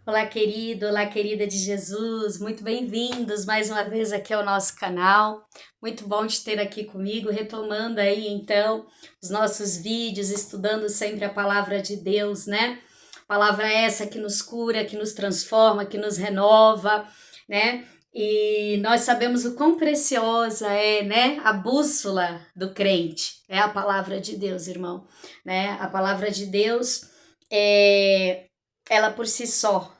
Olá, querido, olá, querida de Jesus, muito bem-vindos mais uma vez aqui ao nosso canal. Muito bom te ter aqui comigo, retomando aí então os nossos vídeos, estudando sempre a palavra de Deus, né? Palavra essa que nos cura, que nos transforma, que nos renova, né? E nós sabemos o quão preciosa é, né, a bússola do crente, é a palavra de Deus, irmão, né? A palavra de Deus ela por si só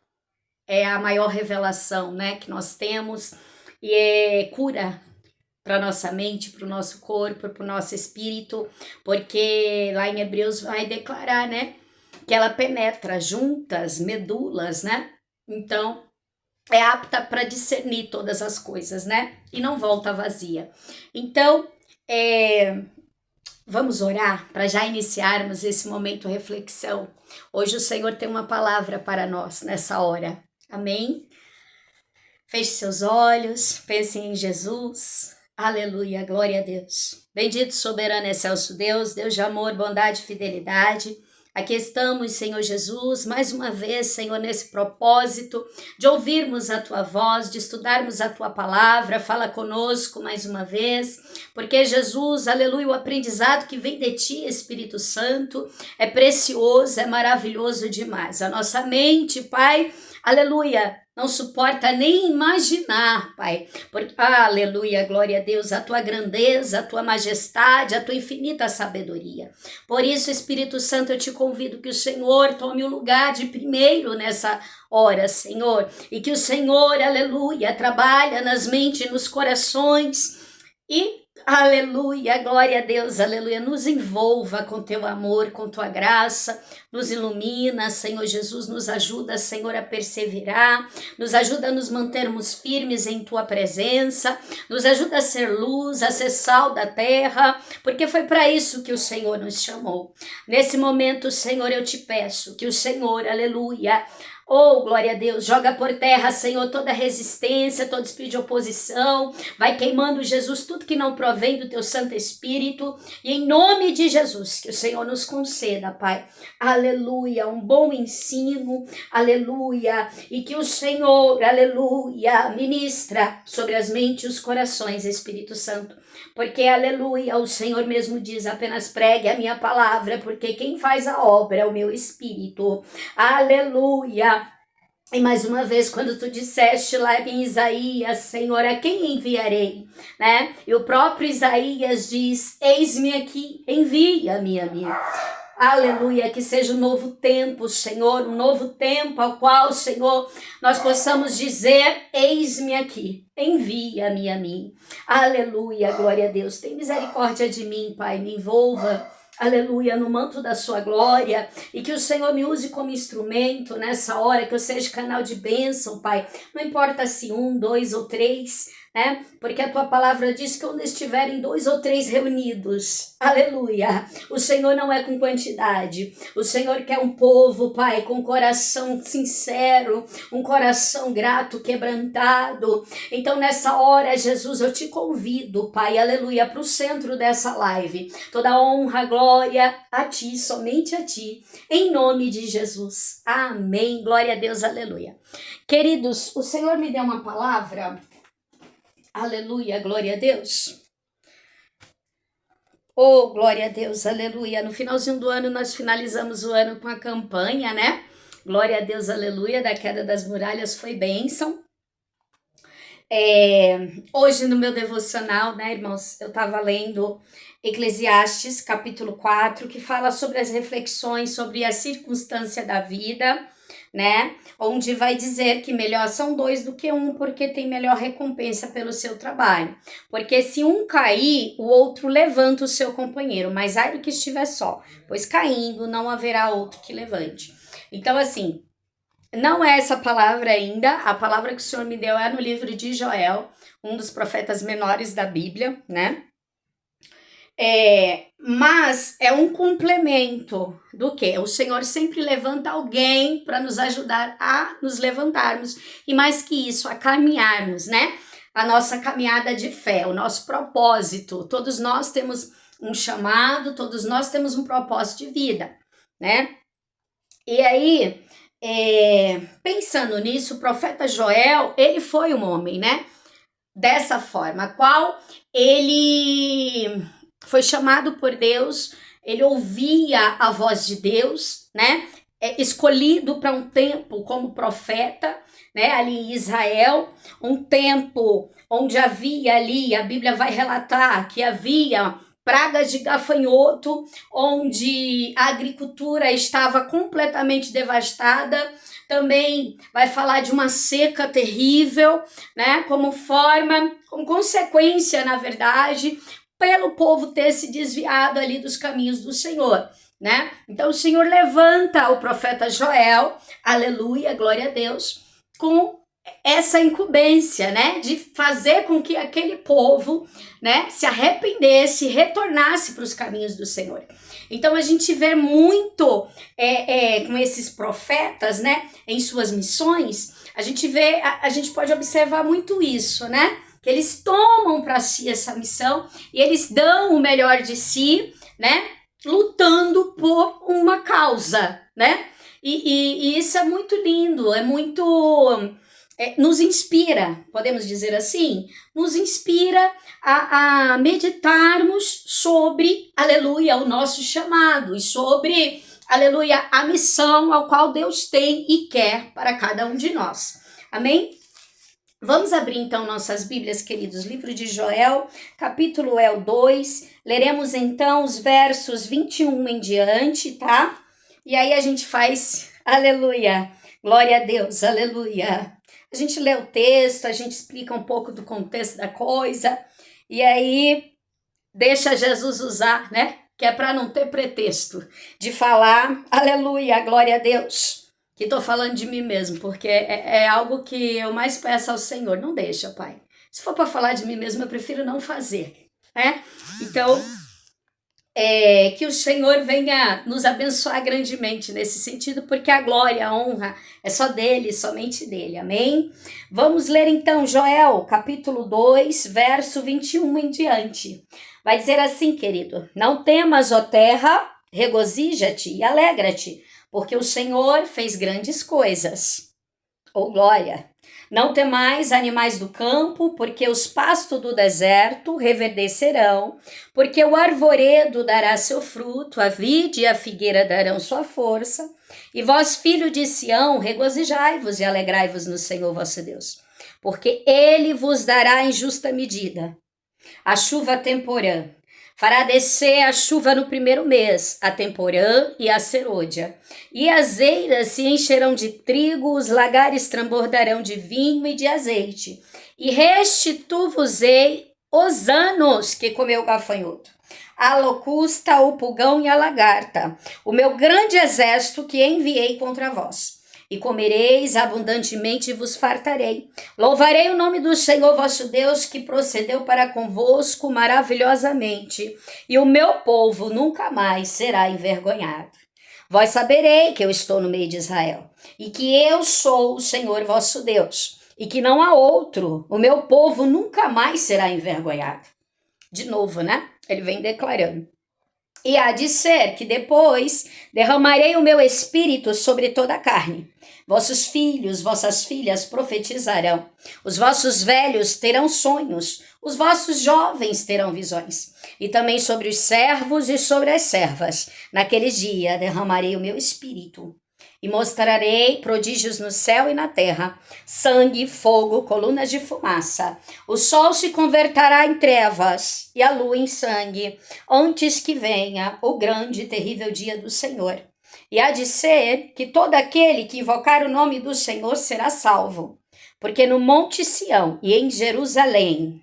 é a maior revelação, né, que nós temos e é cura para nossa mente, para o nosso corpo, para o nosso espírito, porque lá em Hebreus vai declarar, né, que ela penetra juntas, medulas, né? Então é apta para discernir todas as coisas, né? E não volta vazia. Então, vamos orar para já iniciarmos esse momento de reflexão. Hoje o Senhor tem uma palavra para nós nessa hora. Amém? Feche seus olhos, pense em Jesus. Aleluia, glória a Deus. Bendito, soberano, excelso Deus, Deus de amor, bondade e fidelidade. Aqui estamos, Senhor Jesus, mais uma vez, Senhor, nesse propósito de ouvirmos a Tua voz, de estudarmos a Tua palavra. Fala conosco mais uma vez, porque Jesus, aleluia, o aprendizado que vem de Ti, Espírito Santo, é precioso, é maravilhoso demais. A nossa mente, Pai, aleluia, não suporta nem imaginar, Pai, porque, aleluia, glória a Deus, a Tua grandeza, a Tua majestade, a Tua infinita sabedoria. Por isso, Espírito Santo, eu te convido que o Senhor tome o lugar de primeiro nessa hora, Senhor, e que o Senhor, aleluia, trabalha nas mentes, nos corações e aleluia, glória a Deus, aleluia, nos envolva com teu amor, com tua graça, nos ilumina, Senhor Jesus, nos ajuda, Senhor, a perseverar, nos ajuda a nos mantermos firmes em tua presença, nos ajuda a ser luz, a ser sal da terra, porque foi para isso que o Senhor nos chamou. Nesse momento, Senhor, eu te peço que o Senhor, aleluia, oh, glória a Deus, joga por terra, Senhor, toda resistência, todo espírito de oposição, vai queimando, Jesus, tudo que não provém do teu Santo Espírito, e em nome de Jesus, que o Senhor nos conceda, Pai, aleluia, um bom ensino, aleluia, e que o Senhor, aleluia, ministra sobre as mentes e os corações, Espírito Santo, porque, aleluia, o Senhor mesmo diz, apenas pregue a minha palavra, porque quem faz a obra é o meu Espírito, aleluia. E mais uma vez, quando tu disseste lá em Isaías, Senhor, a quem enviarei? Né? E o próprio Isaías diz, eis-me aqui, envia-me a mim. Aleluia, que seja um novo tempo, Senhor, um novo tempo ao qual, Senhor, nós possamos dizer, eis-me aqui, envia-me a mim. Aleluia, glória a Deus, tem misericórdia de mim, Pai, me envolva, aleluia, no manto da sua glória, e que o Senhor me use como instrumento nessa hora, que eu seja canal de bênção, Pai, não importa se 1, 2 ou 3, né? Porque a tua palavra diz que onde estiverem 2 ou 3 reunidos, aleluia, o Senhor não é com quantidade, o Senhor quer um povo, Pai, com coração sincero, um coração grato, quebrantado. Então nessa hora, Jesus, eu te convido, Pai, aleluia, para o centro dessa live, toda honra, glória a ti, somente a ti, em nome de Jesus, amém, glória a Deus, aleluia. Queridos, o Senhor me deu uma palavra, aleluia, glória a Deus. Oh, glória a Deus, aleluia. No finalzinho do ano, nós finalizamos o ano com a campanha, né? Glória a Deus, aleluia, da queda das muralhas foi bênção. Hoje no meu devocional, né, irmãos, eu estava lendo Eclesiastes, capítulo 4, que fala sobre as reflexões, sobre a circunstância da vida, né? Onde vai dizer que melhor são 2 do que 1, porque tem melhor recompensa pelo seu trabalho. Porque se um cair, o outro levanta o seu companheiro, mas ai do que estiver só, pois caindo não haverá outro que levante. Então, assim, não é essa palavra ainda, a palavra que o Senhor me deu é no livro de Joel, um dos profetas menores da Bíblia, né? Mas é um complemento do quê? O Senhor sempre levanta alguém para nos ajudar a nos levantarmos, e mais que isso, a caminharmos, né? A nossa caminhada de fé, o nosso propósito. Todos nós temos um chamado, todos nós temos um propósito de vida, né? E aí, pensando nisso, o profeta Joel, ele foi um homem, né? Dessa forma, a qual ele foi chamado por Deus, ele ouvia a voz de Deus, né? Escolhido para um tempo como profeta, né? Ali em Israel, um tempo onde havia ali, a Bíblia vai relatar que havia pragas de gafanhoto, onde a agricultura estava completamente devastada. Também vai falar de uma seca terrível, né? Como consequência, na verdade, pelo povo ter se desviado ali dos caminhos do Senhor, né? Então o Senhor levanta o profeta Joel, aleluia, glória a Deus, com essa incumbência, né, de fazer com que aquele povo, né, se arrependesse, retornasse para os caminhos do Senhor. Então a gente vê muito com esses profetas, né, em suas missões, a gente pode observar muito isso, né, que eles tomam para si essa missão e eles dão o melhor de si, né, lutando por uma causa, né, e isso é muito lindo, nos inspira, podemos dizer assim, nos inspira a meditarmos sobre, aleluia, o nosso chamado e sobre, aleluia, a missão ao qual Deus tem e quer para cada um de nós. Amém? Vamos abrir então nossas Bíblias, queridos, livro de Joel, capítulo 2, leremos então os versos 21 em diante, tá? E aí a gente faz, aleluia, glória a Deus, aleluia. A gente lê o texto, a gente explica um pouco do contexto da coisa, e aí deixa Jesus usar, né? Que é para não ter pretexto de falar, aleluia, glória a Deus. Que estou falando de mim mesmo, porque é algo que eu mais peço ao Senhor. Não deixa, Pai. Se for para falar de mim mesmo, eu prefiro não fazer, né? Então, que o Senhor venha nos abençoar grandemente nesse sentido, porque a glória, a honra é só dele, somente dele, amém? Vamos ler então Joel, capítulo 2, verso 21 em diante. Vai dizer assim, querido: não temas, ó terra, regozija-te e alegra-te, porque o Senhor fez grandes coisas. Oh, glória! Não temais, animais do campo, porque os pastos do deserto reverdecerão, porque o arvoredo dará seu fruto, a vide e a figueira darão sua força. E vós, filho de Sião, regozijai-vos e alegrai-vos no Senhor vosso Deus, porque ele vos dará em justa medida a chuva temporã. Fará descer a chuva no primeiro mês, a temporã e a serôdia. E as eiras se encherão de trigo, os lagares transbordarão de vinho e de azeite. E restituo-vos-ei os anos que comeu o gafanhoto, a locusta, o pulgão e a lagarta, o meu grande exército que enviei contra vós. E comereis abundantemente e vos fartarei. Louvarei o nome do Senhor vosso Deus, que procedeu para convosco maravilhosamente, e o meu povo nunca mais será envergonhado. Vós saberei que eu estou no meio de Israel, e que eu sou o Senhor vosso Deus, e que não há outro. O meu povo nunca mais será envergonhado. De novo, né? Ele vem declarando. E há de ser que depois derramarei o meu espírito sobre toda a carne. Vossos filhos, vossas filhas profetizarão. Os vossos velhos terão sonhos. Os vossos jovens terão visões. E também sobre os servos e sobre as servas. Naquele dia derramarei o meu espírito. E mostrarei prodígios no céu e na terra, sangue, fogo, colunas de fumaça. O sol se converterá em trevas e a lua em sangue, antes que venha o grande e terrível dia do Senhor. E há de ser que todo aquele que invocar o nome do Senhor será salvo, porque no Monte Sião e em Jerusalém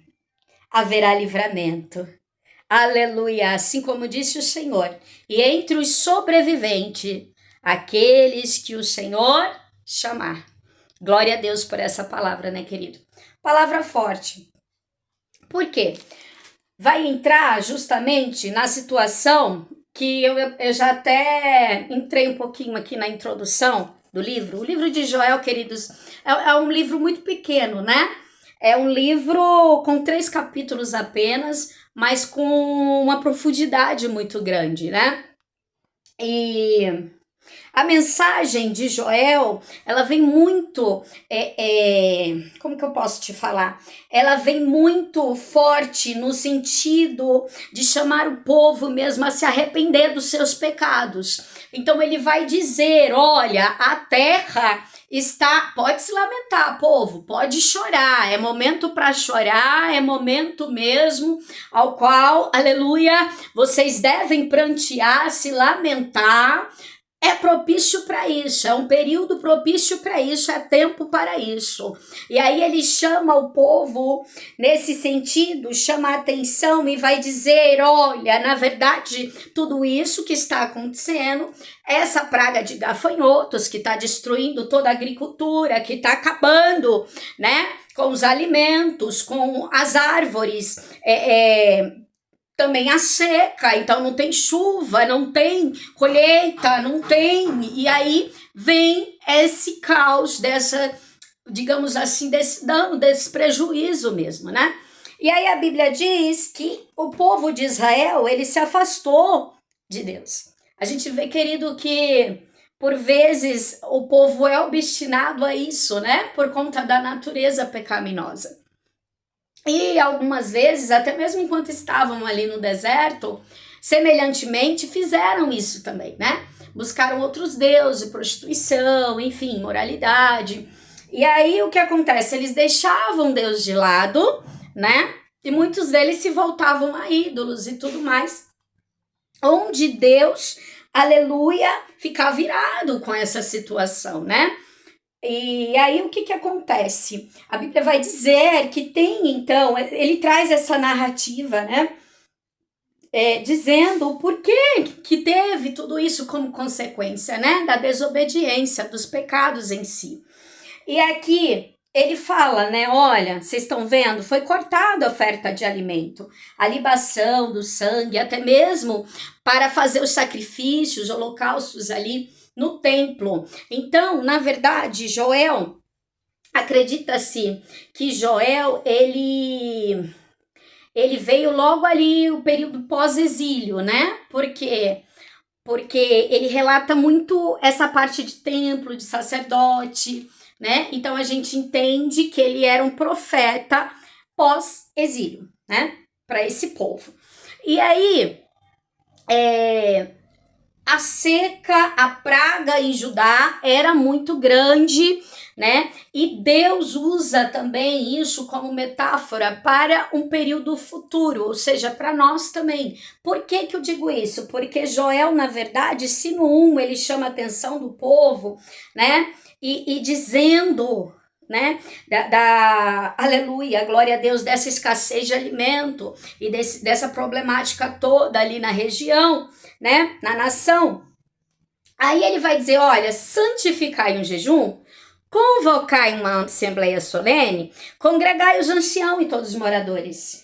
haverá livramento. Aleluia, assim como disse o Senhor, e entre os sobreviventes, aqueles que o Senhor chamar. Glória a Deus por essa palavra, né, querido? Palavra forte. Por quê? Vai entrar justamente na situação que eu já até entrei um pouquinho aqui na introdução do livro. O livro de Joel, queridos, é um livro muito pequeno, né? É um livro com 3 capítulos apenas, mas com uma profundidade muito grande, né? E A mensagem de Joel, ela vem muito, como que eu posso te falar? Ela vem muito forte no sentido de chamar o povo mesmo a se arrepender dos seus pecados. Então ele vai dizer, olha, a terra pode se lamentar, povo, pode chorar, é momento para chorar, é momento mesmo ao qual, aleluia, vocês devem prantear, se lamentar. É propício para isso, é um período propício para isso, é tempo para isso. E aí ele chama o povo nesse sentido, chama a atenção e vai dizer, olha, na verdade, tudo isso que está acontecendo, essa praga de gafanhotos que está destruindo toda a agricultura, que está acabando, né, com os alimentos, com as árvores, também a seca, então não tem chuva, não tem colheita, não tem, e aí vem esse caos dessa, digamos assim, desse dano, desse prejuízo mesmo, né? E aí a Bíblia diz que o povo de Israel, ele se afastou de Deus. A gente vê, querido, que por vezes o povo é obstinado a isso, né? Por conta da natureza pecaminosa. E algumas vezes, até mesmo enquanto estavam ali no deserto, semelhantemente fizeram isso também, né? Buscaram outros deuses, prostituição, enfim, moralidade. E aí o que acontece? Eles deixavam Deus de lado, né? E muitos deles se voltavam a ídolos e tudo mais. Onde Deus, aleluia, ficava irado com essa situação, né? E aí o que acontece? A Bíblia vai dizer que tem, então, ele traz essa narrativa, né? Dizendo o porquê que teve tudo isso como consequência, né? Da desobediência, dos pecados em si. E aqui ele fala, né? Olha, vocês estão vendo? Foi cortada a oferta de alimento, a libação do sangue, até mesmo para fazer os sacrifícios, holocaustos ali no templo. Então, na verdade, Joel, acredita-se que Joel, ele veio logo ali o período pós-exílio, né? Porque ele relata muito essa parte de templo, de sacerdote, né? Então a gente entende que ele era um profeta pós-exílio, né? Para esse povo. E aí, a seca, a praga em Judá era muito grande, né? E Deus usa também isso como metáfora para um período futuro, ou seja, para nós também. Por que eu digo isso? Porque Joel, na verdade, se no 1 ele chama a atenção do povo, né? E dizendo, né, aleluia, glória a Deus, dessa escassez de alimento e dessa problemática toda ali na região, né, na nação. Aí ele vai dizer, olha, santificai um jejum, convocai uma assembleia solene, congregai os anciãos e todos os moradores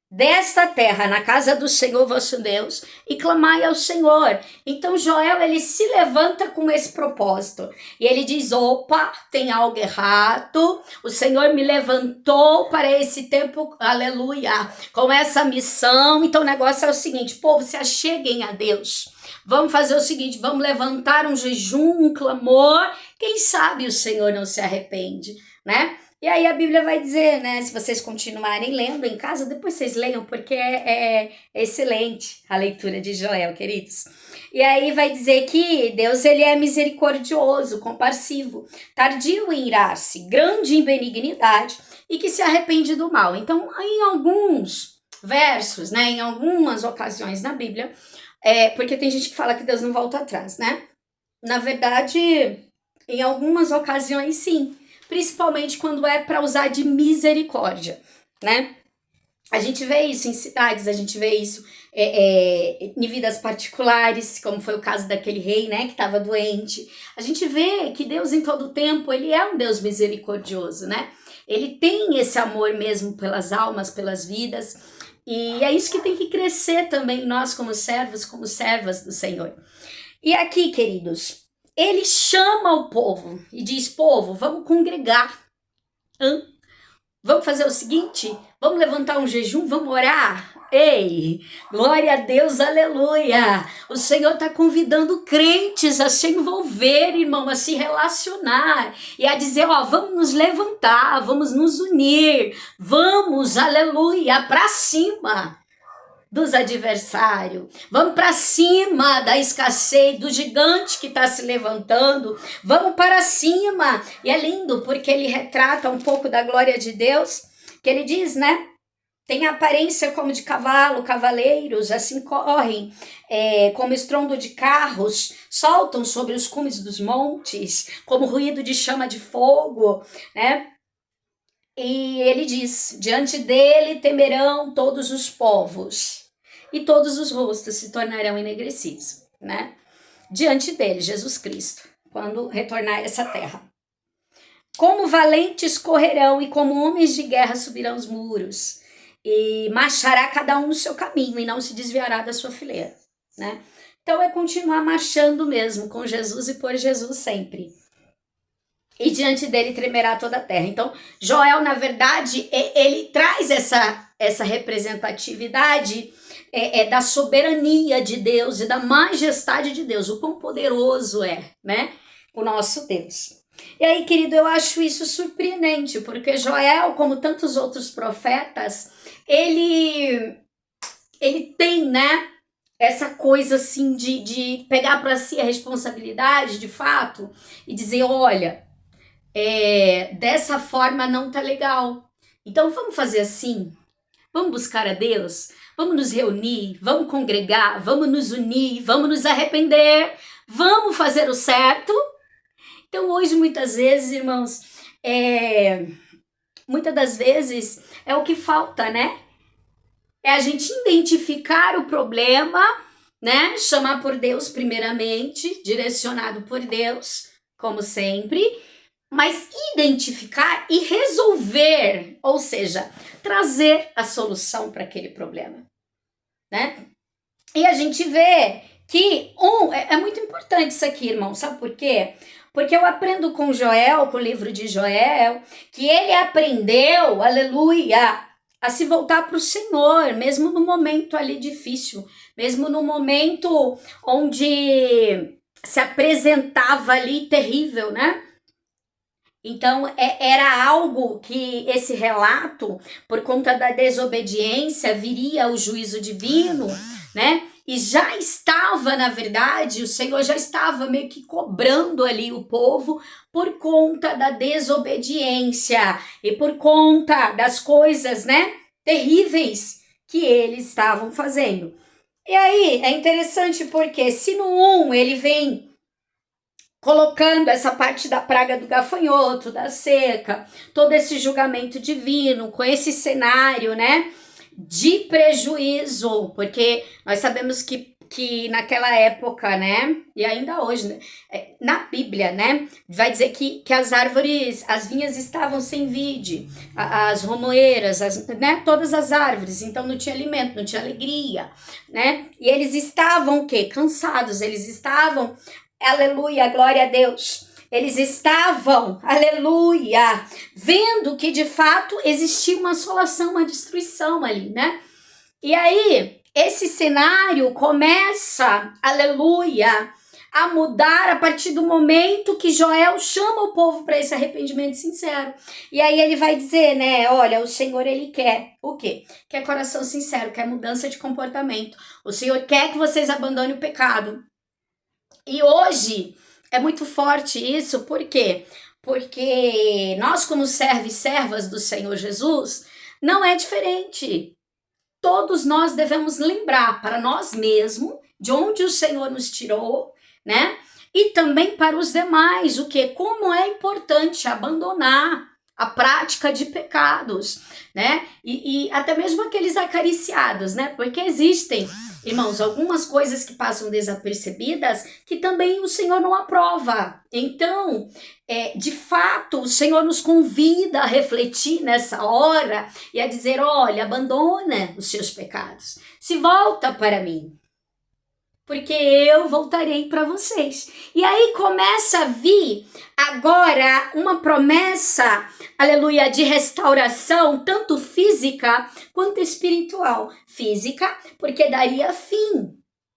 desta terra, na casa do Senhor vosso Deus, e clamai ao Senhor. Então Joel, ele se levanta com esse propósito, e ele diz, opa, tem algo errado, o Senhor me levantou para esse tempo, aleluia, com essa missão. Então o negócio é o seguinte, povo, se acheguem a Deus, vamos fazer o seguinte, vamos levantar um jejum, um clamor, quem sabe o Senhor não se arrepende, né? E aí a Bíblia vai dizer, né, se vocês continuarem lendo em casa, depois vocês leiam, porque é excelente a leitura de Joel, queridos. E aí vai dizer que Deus, ele é misericordioso, compassivo, tardio em irar-se, grande em benignidade e que se arrepende do mal. Então, em alguns versos, né, em algumas ocasiões na Bíblia, porque tem gente que fala que Deus não volta atrás, né? Na verdade, em algumas ocasiões, sim. Principalmente quando é para usar de misericórdia, né? A gente vê isso em cidades, a gente vê isso em vidas particulares, como foi o caso daquele rei, né, que estava doente. A gente vê que Deus em todo tempo, ele é um Deus misericordioso, né? Ele tem esse amor mesmo pelas almas, pelas vidas, e é isso que tem que crescer também nós como servos, como servas do Senhor. E aqui, queridos, ele chama o povo e diz, povo, vamos congregar. Vamos fazer o seguinte? Vamos levantar um jejum, vamos orar? Ei, glória a Deus, aleluia! O Senhor está convidando crentes a se envolver, irmão, a se relacionar e a dizer, ó, vamos nos levantar, vamos nos unir, vamos, aleluia, para cima dos adversários, vamos para cima da escassez, do gigante que está se levantando, vamos para cima. E é lindo porque ele retrata um pouco da glória de Deus, que ele diz, né? Tem aparência como de cavalo, cavaleiros, assim correm, como estrondo de carros, soltam sobre os cumes dos montes, como ruído de chama de fogo, né? E ele diz, diante dele temerão todos os povos, e todos os rostos se tornarão enegrecidos, né? Diante dele, Jesus Cristo, quando retornar a essa terra. Como valentes correrão, e como homens de guerra subirão os muros, e marchará cada um no seu caminho, e não se desviará da sua fileira, né? Então é continuar marchando mesmo, com Jesus e por Jesus sempre. E diante dele tremerá toda a terra. Então, Joel, na verdade, ele traz essa representatividade da soberania de Deus e da majestade de Deus, o quão poderoso é, né, o nosso Deus. E aí, querido, eu acho isso surpreendente, porque Joel, como tantos outros profetas, ele tem, né, essa coisa assim de pegar para si a responsabilidade, de fato, e dizer, olha, dessa forma não tá legal. Então vamos fazer assim, vamos buscar a Deus, vamos nos reunir, vamos congregar, vamos nos unir, vamos nos arrepender, vamos fazer o certo. Então hoje muitas vezes, irmãos, muitas das vezes é o que falta, né? É a gente identificar o problema, né? Chamar por Deus primeiramente, direcionado por Deus, como sempre, mas identificar e resolver, ou seja, trazer a solução para aquele problema, né? E a gente vê que é muito importante isso aqui, irmão, sabe por quê? Porque eu aprendo com Joel, com o livro de Joel, que ele aprendeu, aleluia, a se voltar para o Senhor, mesmo no momento ali difícil, mesmo no momento onde se apresentava ali terrível, né? Então, era algo que esse relato, por conta da desobediência, viria o juízo divino, né? E já estava, na verdade, o Senhor já estava meio que cobrando ali o povo por conta da desobediência e por conta das coisas, né, terríveis que eles estavam fazendo. E aí, é interessante porque se no 1 ele vem colocando essa parte da praga do gafanhoto, da seca, todo esse julgamento divino, com esse cenário, né, de prejuízo, porque nós sabemos que naquela época, né, e ainda hoje, né, na Bíblia, né, vai dizer que as árvores, as vinhas estavam sem vide, as romoeiras, né, todas as árvores, então não tinha alimento, não tinha alegria, né, e eles estavam o quê? Cansados, eles estavam, aleluia, glória a Deus, eles estavam, aleluia, vendo que de fato existia uma assolação, uma destruição ali, né? E aí, esse cenário começa, aleluia, a mudar a partir do momento que Joel chama o povo para esse arrependimento sincero. E aí ele vai dizer, né, olha, o Senhor, ele quer o quê? Quer coração sincero, quer mudança de comportamento. O Senhor quer que vocês abandonem o pecado. E hoje é muito forte isso, por quê? Porque nós, como servos e servas do Senhor Jesus, não é diferente. Todos nós devemos lembrar para nós mesmos de onde o Senhor nos tirou, né? E também para os demais, o que? Como é importante abandonar a prática de pecados, né? E até mesmo aqueles acariciados, né? Porque existem, irmãos, algumas coisas que passam desapercebidas que também o Senhor não aprova. Então, de fato, o Senhor nos convida a refletir nessa hora e a dizer, olha, abandona os seus pecados, se volta para mim. porque eu voltarei para vocês. E aí começa a vir agora uma promessa, aleluia, de restauração, tanto física quanto espiritual. Física, porque daria fim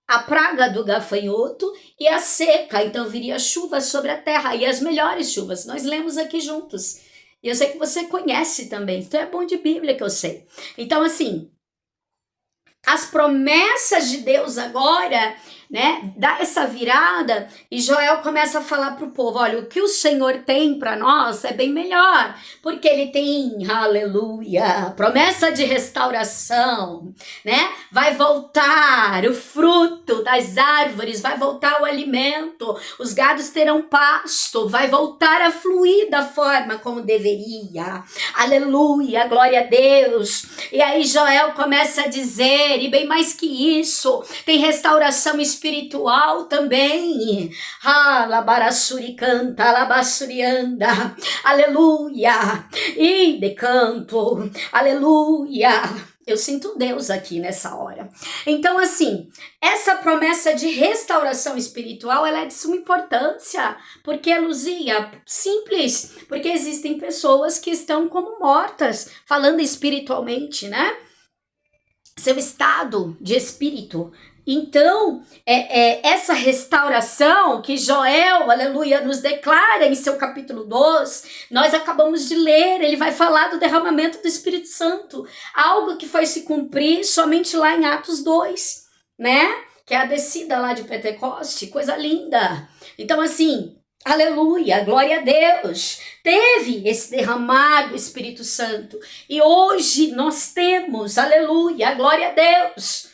à praga do gafanhoto e a seca, então viria chuva sobre a terra, e as melhores chuvas. Nós lemos aqui juntos. E eu sei que você conhece também, então é bom de Bíblia que eu sei. Então, assim, as promessas de Deus agora, né, dá essa virada e Joel começa a falar para o povo, olha, o que o Senhor tem para nós é bem melhor, porque ele tem, aleluia, promessa de restauração, né, vai voltar o fruto das árvores, vai voltar o alimento, os gados terão pasto, vai voltar a fluir da forma como deveria, aleluia, glória a Deus. E aí Joel começa a dizer, e bem mais que isso, tem restauração espiritual também. Alabarassuri canta, alabassurianda, aleluia, e de canto, aleluia. Eu sinto Deus aqui nessa hora. Então, assim, essa promessa de restauração espiritual, ela é de suma importância, porque, Luzia, simples, porque existem pessoas que estão como mortas, falando espiritualmente, né? Seu estado de espírito. Então, essa restauração que Joel, aleluia, nos declara em seu capítulo 2, nós acabamos de ler, ele vai falar do derramamento do Espírito Santo, algo que foi se cumprir somente lá em Atos 2, né? Que é a descida lá de Pentecoste, coisa linda. Então, assim, aleluia, glória a Deus. Teve esse derramado Espírito Santo. E hoje nós temos, aleluia, glória a Deus,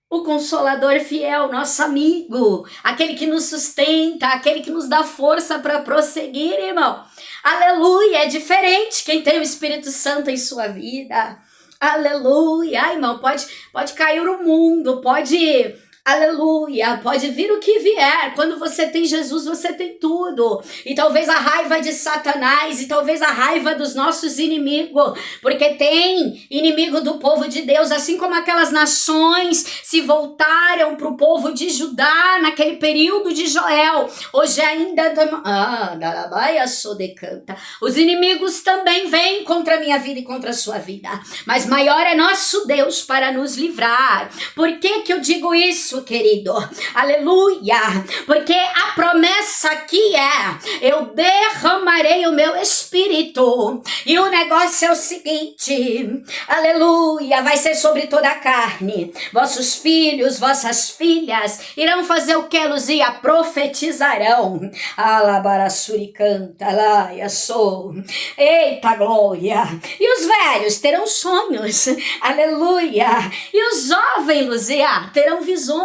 o Consolador fiel, nosso amigo, aquele que nos sustenta, aquele que nos dá força para prosseguir, irmão. Aleluia, é diferente quem tem o Espírito Santo em sua vida. Aleluia, ai, irmão, pode cair o mundo, pode... Aleluia, pode vir o que vier, quando você tem Jesus você tem tudo, e talvez a raiva de Satanás, e talvez a raiva dos nossos inimigos, porque tem inimigo do povo de Deus, assim como aquelas nações se voltaram para o povo de Judá naquele período de Joel, hoje ainda, os inimigos também vêm contra a minha vida e contra a sua vida, mas maior é nosso Deus para nos livrar. Por que eu digo isso, querido? Aleluia, porque a promessa aqui eu derramarei o meu espírito, e o negócio é o seguinte, aleluia, vai ser sobre toda a carne, vossos filhos, vossas filhas irão fazer o que, Luzia? Profetizarão. Alabarassuri canta, laia sou, eita glória, e os velhos terão sonhos, aleluia, e os jovens, Luzia, terão visões.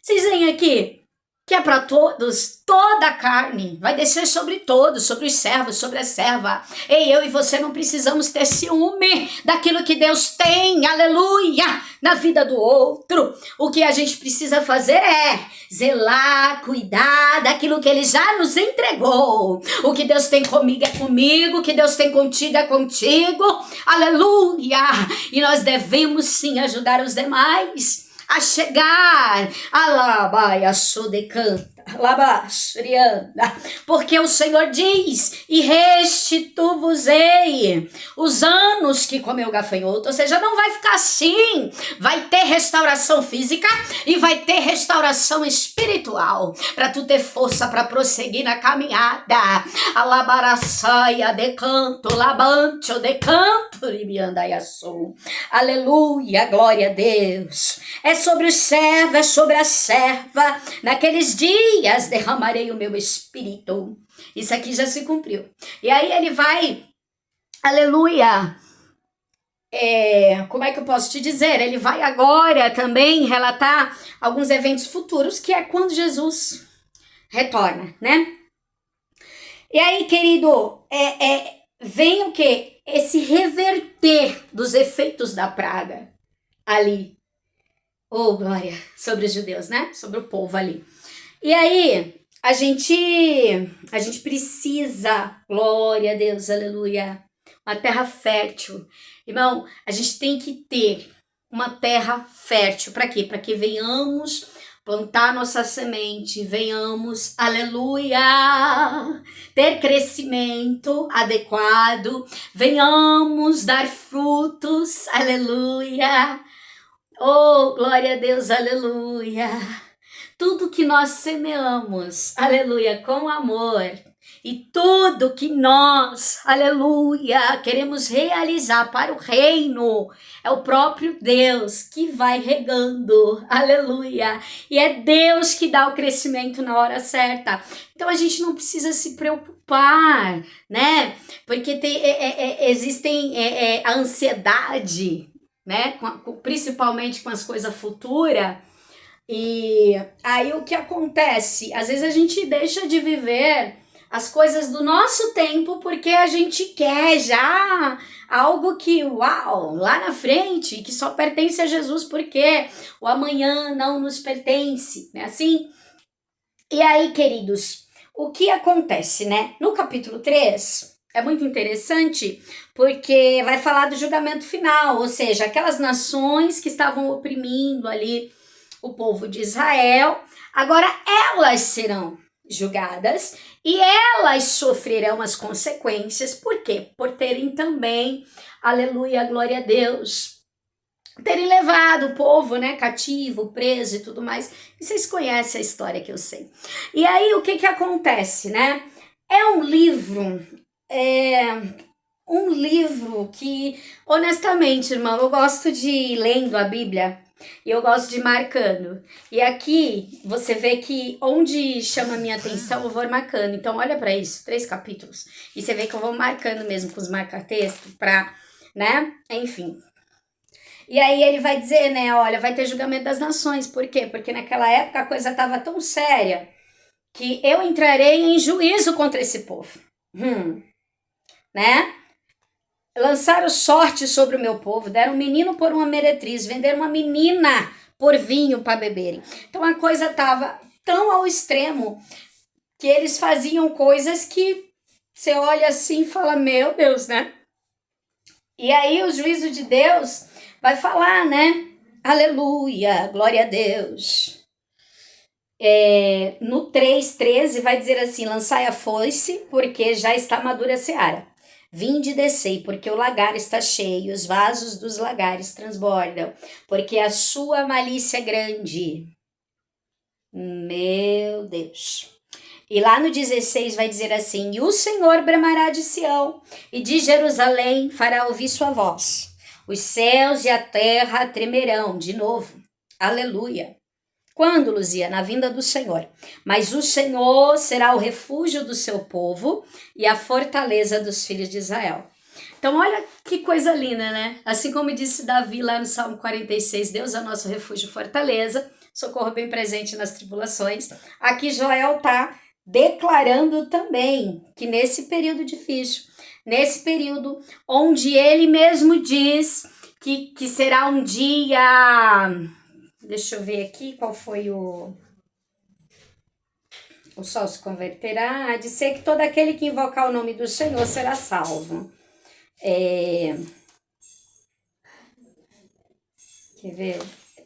Vocês veem aqui que é para todos, toda a carne vai descer sobre todos, sobre os servos, sobre a serva. Ei, eu e você não precisamos ter ciúme daquilo que Deus tem, aleluia, na vida do outro. O que a gente precisa fazer é zelar, cuidar daquilo que Ele já nos entregou. O que Deus tem comigo é comigo, o que Deus tem contigo é contigo, aleluia. E nós devemos sim ajudar os demais a chegar, alabaia sodecanta, porque o Senhor diz, e restituo-vos-ei os anos que comeu o gafanhoto, ou seja, não vai ficar assim, vai ter restauração física e vai ter restauração espiritual, para tu ter força para prosseguir na caminhada, alabaraçaia decanto, labante decanto, aleluia, glória a Deus, é sobre o servo, é sobre a serva, naqueles dias derramarei o meu espírito. Isso aqui já se cumpriu. E aí ele vai, aleluia, como é que eu posso te dizer? Ele vai agora também relatar alguns eventos futuros, que é quando Jesus retorna, né? E aí, querido, vem o quê? Esse reverter dos efeitos da praga ali. Oh, glória, sobre os judeus, né? Sobre o povo ali. E aí, a gente precisa, glória a Deus, aleluia, uma terra fértil. Irmão, a gente tem que ter uma terra fértil. Para quê? Para que venhamos plantar nossa semente, venhamos, aleluia, ter crescimento adequado, venhamos dar frutos, aleluia. Oh, glória a Deus, aleluia. Tudo que nós semeamos, aleluia, com amor, e tudo que nós, aleluia, queremos realizar para o reino, é o próprio Deus que vai regando, aleluia. E é Deus que dá o crescimento na hora certa. Então a gente não precisa se preocupar, né? Porque existem a ansiedade, né? Principalmente com as coisas futuras. E aí o que acontece? Às vezes a gente deixa de viver as coisas do nosso tempo porque a gente quer já algo que, uau, lá na frente, que só pertence a Jesus porque o amanhã não nos pertence, né? Assim? E aí, queridos, o que acontece, né? No capítulo 3, é muito interessante porque vai falar do julgamento final, ou seja, aquelas nações que estavam oprimindo ali o povo de Israel, agora elas serão julgadas e elas sofrerão as consequências. Por quê? Por terem também, aleluia, glória a Deus, terem levado o povo, né, cativo, preso e tudo mais. E vocês conhecem a história que eu sei. E aí, o que acontece, né? É um livro que, honestamente, irmão, eu gosto de ir lendo a Bíblia e eu gosto de ir marcando. E aqui você vê que onde chama a minha atenção eu vou marcando. Então olha para isso, 3 capítulos. E você vê que eu vou marcando mesmo com os marca-texto para, né? Enfim. E aí ele vai dizer, né, olha, vai ter julgamento das nações. Por quê? Porque naquela época a coisa estava tão séria que eu entrarei em juízo contra esse povo. Né? Lançaram sorte sobre o meu povo, deram um menino por uma meretriz, venderam uma menina por vinho para beberem. Então a coisa estava tão ao extremo que eles faziam coisas que você olha assim e fala, meu Deus, né? E aí o juízo de Deus vai falar, né? Aleluia, glória a Deus. No 3:13 vai dizer assim, lançai a foice, porque já está madura a seara. Vinde e descei, porque o lagar está cheio, os vasos dos lagares transbordam, porque a sua malícia é grande. Meu Deus. E lá no 16 vai dizer assim, e o Senhor bramará de Sião, e de Jerusalém fará ouvir sua voz. Os céus e a terra tremerão de novo. Aleluia. Quando, Luzia? Na vinda do Senhor. Mas o Senhor será o refúgio do seu povo e a fortaleza dos filhos de Israel. Então, olha que coisa linda, né? Assim como disse Davi lá no Salmo 46, Deus é o nosso refúgio e fortaleza, socorro bem presente nas tribulações. Aqui Joel está declarando também que nesse período difícil, nesse período onde ele mesmo diz que será um dia... Deixa eu ver aqui qual foi o sol se converterá, de ser que todo aquele que invocar o nome do Senhor será salvo. Quer ver?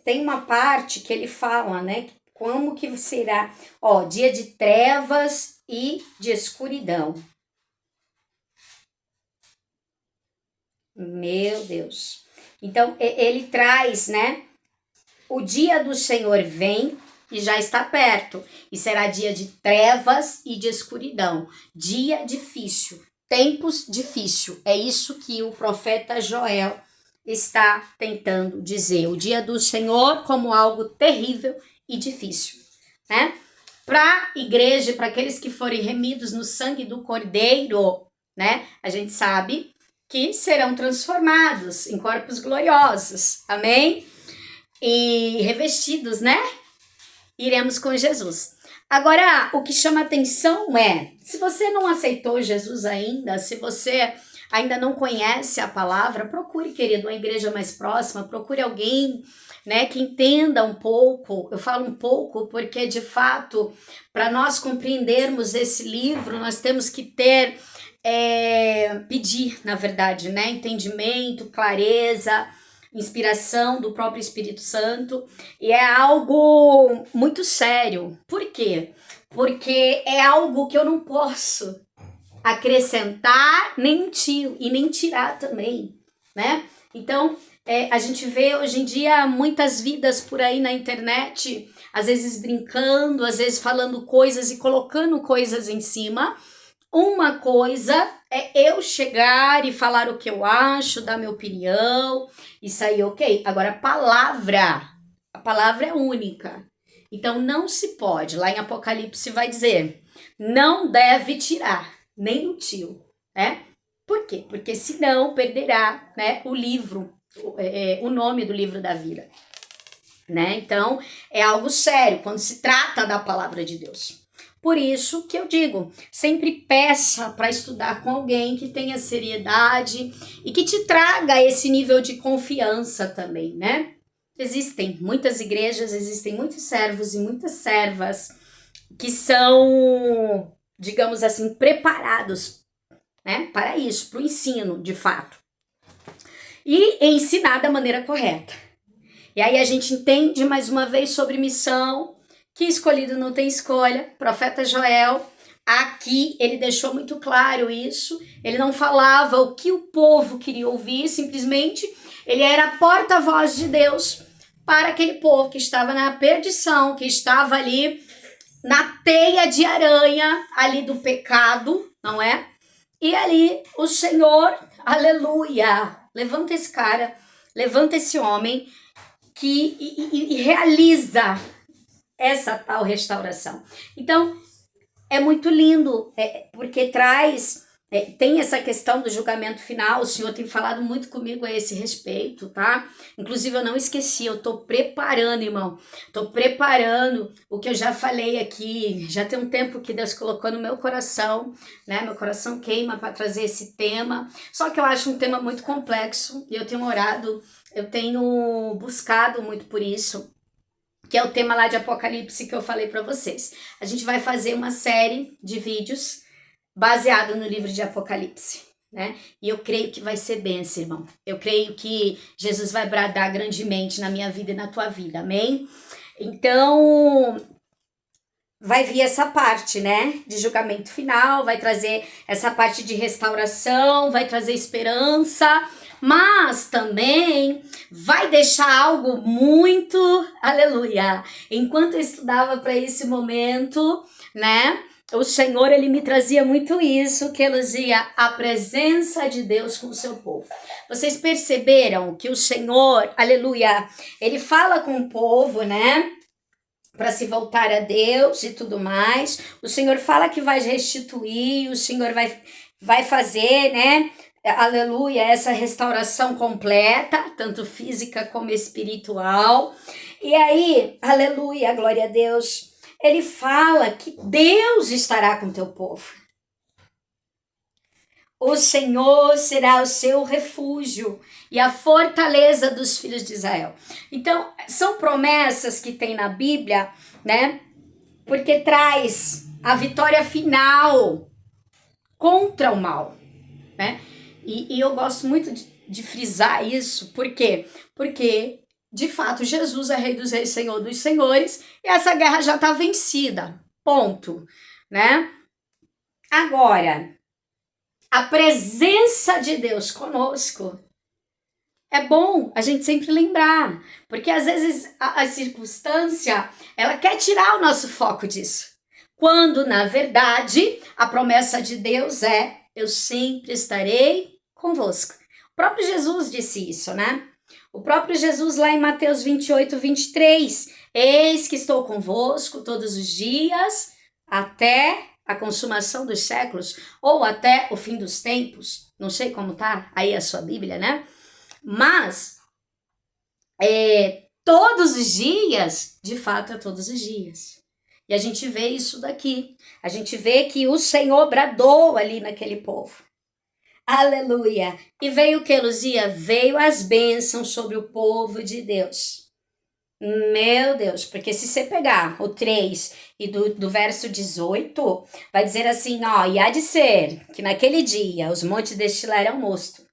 Tem uma parte que ele fala, né? Como que será? Ó, dia de trevas e de escuridão. Meu Deus. Então, ele traz, né? O dia do Senhor vem e já está perto, e será dia de trevas e de escuridão, dia difícil, tempos difícil. É isso que o profeta Joel está tentando dizer. O dia do Senhor como algo terrível e difícil, né? Para a igreja, para aqueles que forem remidos no sangue do Cordeiro, né? A gente sabe que serão transformados em corpos gloriosos. Amém? E revestidos, né? Iremos com Jesus. Agora, o que chama atenção é, se você não aceitou Jesus ainda, se você ainda não conhece a palavra, procure, querido, uma igreja mais próxima, procure alguém, né, que entenda um pouco. Eu falo um pouco porque, de fato, para nós compreendermos esse livro, nós temos que pedir, na verdade, né, entendimento, clareza, inspiração do próprio Espírito Santo, e é algo muito sério. Por quê? Porque é algo que eu não posso acrescentar, nem tiro, e nem tirar também, né? Então, a gente vê hoje em dia muitas vidas por aí na internet, às vezes brincando, às vezes falando coisas e colocando coisas em cima. Uma coisa é eu chegar e falar o que eu acho, dar minha opinião, isso aí, ok. Agora, a palavra é única. Então, não se pode, lá em Apocalipse vai dizer, não deve tirar, nem o tio, né? Por quê? Porque senão perderá, né, o livro, o nome do livro da vida, né? Então, é algo sério quando se trata da palavra de Deus. Por isso que eu digo, sempre peça para estudar com alguém que tenha seriedade e que te traga esse nível de confiança também, né? Existem muitas igrejas, existem muitos servos e muitas servas que são, digamos assim, preparados, né, para isso, para o ensino, de fato. E ensinar da maneira correta. E aí a gente entende mais uma vez sobre missão, que escolhido não tem escolha. Profeta Joel, aqui ele deixou muito claro isso. Ele não falava o que o povo queria ouvir, simplesmente ele era a porta-voz de Deus para aquele povo que estava na perdição, que estava ali na teia de aranha, ali do pecado, não é? E ali o Senhor, aleluia, levanta esse cara, levanta esse homem e realiza essa tal restauração. Então, é muito lindo, porque traz, tem essa questão do julgamento final. O Senhor tem falado muito comigo a esse respeito, tá? Inclusive, eu não esqueci, eu tô preparando, irmão, tô preparando o que eu já falei aqui, já tem um tempo que Deus colocou no meu coração, né? Meu coração queima para trazer esse tema, só que eu acho um tema muito complexo, e eu tenho orado, eu tenho buscado muito por isso, que é o tema lá de Apocalipse que eu falei para vocês. A gente vai fazer uma série de vídeos baseado no livro de Apocalipse, né? E eu creio que vai ser bênção, irmão. Eu creio que Jesus vai bradar grandemente na minha vida e na tua vida, amém? Então, vai vir essa parte, né, de julgamento final, vai trazer essa parte de restauração, vai trazer esperança, mas também vai deixar algo muito, aleluia. Enquanto eu estudava para esse momento, né, o Senhor, ele me trazia muito isso, que elogia a presença de Deus com o seu povo. Vocês perceberam que o Senhor, aleluia, ele fala com o povo, né, para se voltar a Deus e tudo mais. O Senhor fala que vai restituir, o Senhor vai fazer, né, aleluia, essa restauração completa, tanto física como espiritual. E aí, aleluia, glória a Deus, ele fala que Deus estará com teu povo. O Senhor será o seu refúgio e a fortaleza dos filhos de Israel. Então, são promessas que tem na Bíblia, né? Porque traz a vitória final contra o mal, né? E eu gosto muito de frisar isso. Por quê? Porque, de fato, Jesus é Rei dos Reis, Senhor dos Senhores, e essa guerra já está vencida. Ponto, né? Agora, a presença de Deus conosco, é bom a gente sempre lembrar, porque às vezes a circunstância, ela quer tirar o nosso foco disso. Quando, na verdade, a promessa de Deus é: eu sempre estarei convosco. O próprio Jesus disse isso, né? O próprio Jesus lá em Mateus 28, 23, eis que estou convosco todos os dias, até a consumação dos séculos, ou até o fim dos tempos. Não sei como tá aí a sua Bíblia, né? Mas, todos os dias, de fato, é todos os dias. E a gente vê isso daqui. A gente vê que o Senhor bradou ali naquele povo. Aleluia! E veio o que, Luzia? Veio as bênçãos sobre o povo de Deus. Meu Deus, porque se você pegar o 3 e do verso 18, vai dizer assim, ó, e há de ser que naquele dia os montes destilarão mosto,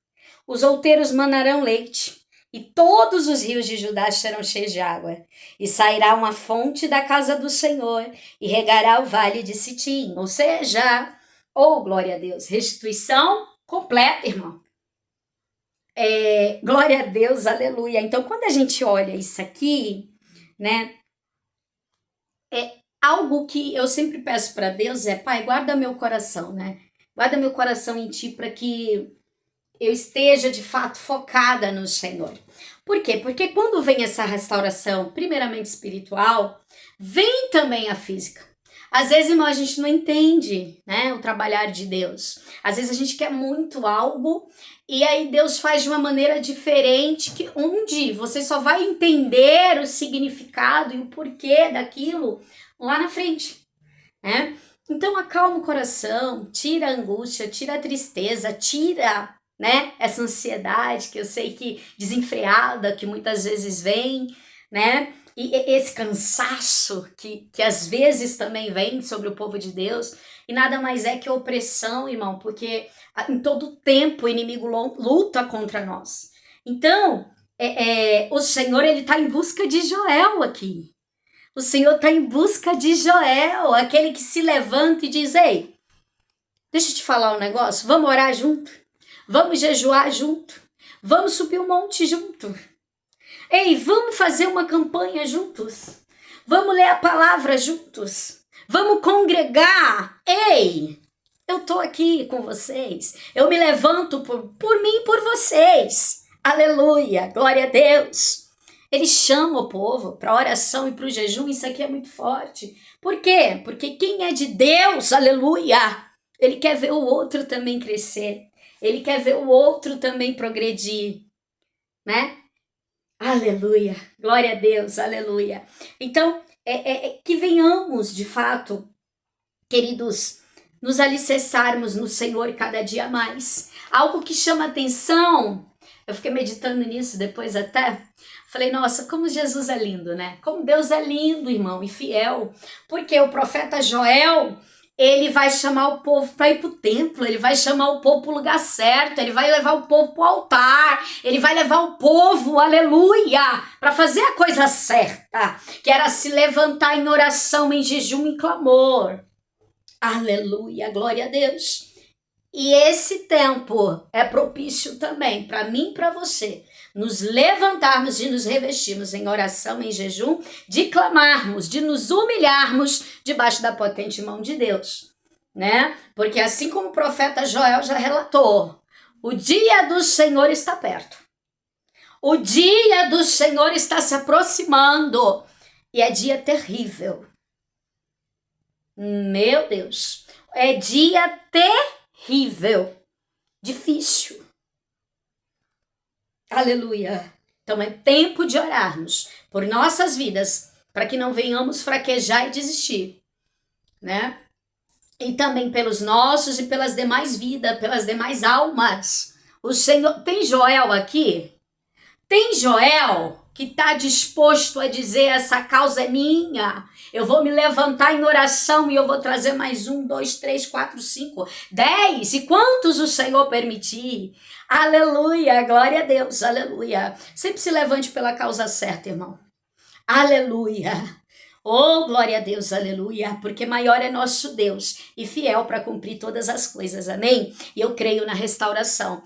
os outeiros manarão leite, e todos os rios de Judá serão cheios de água. E sairá uma fonte da casa do Senhor e regará o vale de Sitim. Ou seja, glória a Deus, restituição completa, irmão. Glória a Deus, aleluia. Então, quando a gente olha isso aqui, né, algo que eu sempre peço para Deus Pai, guarda meu coração, né? Guarda meu coração em Ti para que eu esteja de fato focada no Senhor. Por quê? Porque quando vem essa restauração, primeiramente espiritual, vem também a física. Às vezes, irmão, a gente não entende, né, o trabalhar de Deus. Às vezes a gente quer muito algo e aí Deus faz de uma maneira diferente, onde você só vai entender o significado e o porquê daquilo lá na frente, né? Então acalma o coração, tira a angústia, tira a tristeza, tira, né, essa ansiedade que eu sei que desenfreada, que muitas vezes vem, né? E esse cansaço que às vezes também vem sobre o povo de Deus, e nada mais é que opressão, irmão, porque em todo tempo o inimigo luta contra nós. Então, o Senhor, ele está em busca de Joel aqui. O Senhor está em busca de Joel, aquele que se levanta e diz, ei, deixa eu te falar um negócio, vamos orar junto, vamos jejuar junto, vamos subir um monte junto. Ei, vamos fazer uma campanha juntos. Vamos ler a palavra juntos. Vamos congregar. Ei, eu tô aqui com vocês. Eu me levanto por mim e por vocês. Aleluia, glória a Deus. Ele chama o povo para oração e para o jejum. Isso aqui é muito forte. Por quê? Porque quem é de Deus, aleluia, ele quer ver o outro também crescer. Ele quer ver o outro também progredir, né? Aleluia, glória a Deus, aleluia. Então, que venhamos, de fato, queridos, nos alicerçarmos no Senhor cada dia mais. Algo que chama atenção, eu fiquei meditando nisso depois até, falei, nossa, como Jesus é lindo, né? Como Deus é lindo, irmão, e fiel. Porque o profeta Joel, ele vai chamar o povo para ir para o templo, ele vai chamar o povo para o lugar certo, ele vai levar o povo para o altar, ele vai levar o povo, aleluia, para fazer a coisa certa, que era se levantar em oração, em jejum e clamor. Aleluia, glória a Deus. E esse tempo é propício também para mim e para você, nos levantarmos e nos revestirmos em oração, em jejum, de clamarmos, de nos humilharmos debaixo da potente mão de Deus, né? Porque assim como o profeta Joel já relatou, o dia do Senhor está perto. O dia do Senhor está se aproximando e é dia terrível. Meu Deus, é dia terrível, difícil. Aleluia. Então é tempo de orarmos por nossas vidas, para que não venhamos fraquejar e desistir, né? E também pelos nossos e pelas demais vidas, pelas demais almas. O Senhor, tem Joel aqui? Tem Joel que está disposto a dizer, essa causa é minha, eu vou me levantar em oração e eu vou trazer mais 1, 2, 3, 4, 5, 10, e quantos o Senhor permitir. Aleluia, glória a Deus, aleluia. Sempre se levante pela causa certa, irmão. Aleluia. Oh, glória a Deus, aleluia, porque maior é nosso Deus e fiel para cumprir todas as coisas, amém? E eu creio na restauração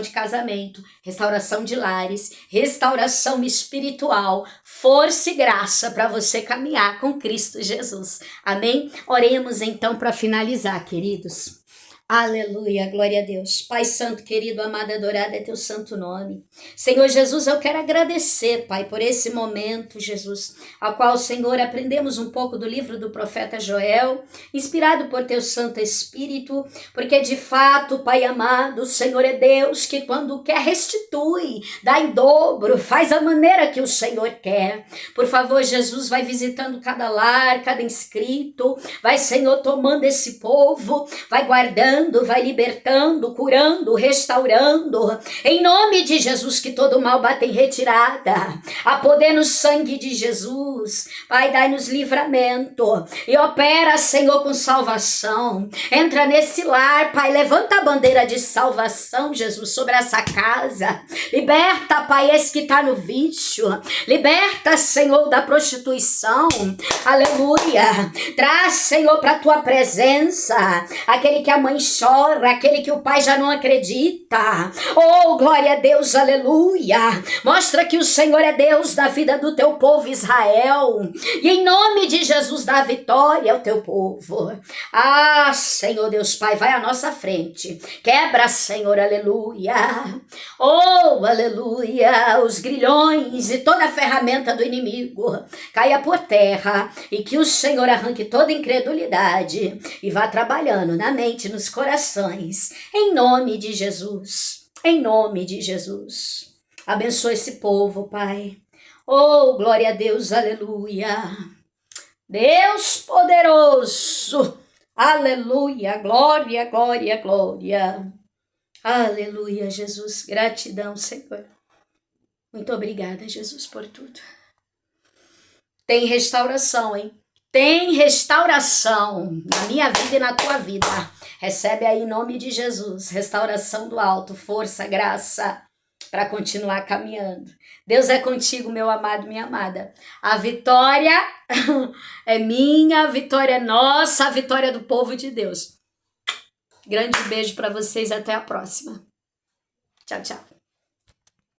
de casamento, restauração de lares, restauração espiritual, força e graça para você caminhar com Cristo Jesus, amém? Oremos então para finalizar, queridos. Aleluia, glória a Deus. Pai santo, querido, amado, adorado é teu santo nome. Senhor Jesus, eu quero agradecer, Pai, por esse momento, Jesus, ao qual, Senhor, aprendemos um pouco do livro do profeta Joel, inspirado por teu Santo Espírito, porque de fato, Pai amado, o Senhor é Deus que quando quer restitui, dá em dobro, faz a maneira que o Senhor quer. Por favor, Jesus, vai visitando cada lar, cada inscrito, vai, Senhor, tomando esse povo, vai guardando, liberando, vai libertando, curando, restaurando. Em nome de Jesus, que todo mal bata em retirada. Há poder no sangue de Jesus. Pai, dai-nos livramento. E opera, Senhor, com salvação. Entra nesse lar, Pai, levanta a bandeira de salvação, Jesus, sobre essa casa. Liberta, Pai, esse que está no vício. Liberta, Senhor, da prostituição. Aleluia. Traz, Senhor, para a tua presença aquele que a mãe chora, aquele que o pai já não acredita. Oh, glória a Deus, aleluia. Mostra que o Senhor é Deus da vida do teu povo Israel. E em nome de Jesus dá vitória ao teu povo. Ah, Senhor Deus Pai, vai à nossa frente. Quebra, Senhor, aleluia. Oh, aleluia. Os grilhões e toda a ferramenta do inimigo caia por terra e que o Senhor arranque toda incredulidade e vá trabalhando na mente, nos corações, em nome de Jesus, em nome de Jesus. Abençoa esse povo, Pai. Oh, glória a Deus, aleluia. Deus poderoso, aleluia, glória, glória, glória. Aleluia, Jesus, gratidão, Senhor. Muito obrigada, Jesus, por tudo. Tem restauração, hein? Tem restauração na minha vida e na tua vida. Recebe aí em nome de Jesus, restauração do alto, força, graça, para continuar caminhando. Deus é contigo, meu amado, minha amada. A vitória é minha, a vitória é nossa, a vitória é do povo de Deus. Grande beijo para vocês, até a próxima. Tchau, tchau.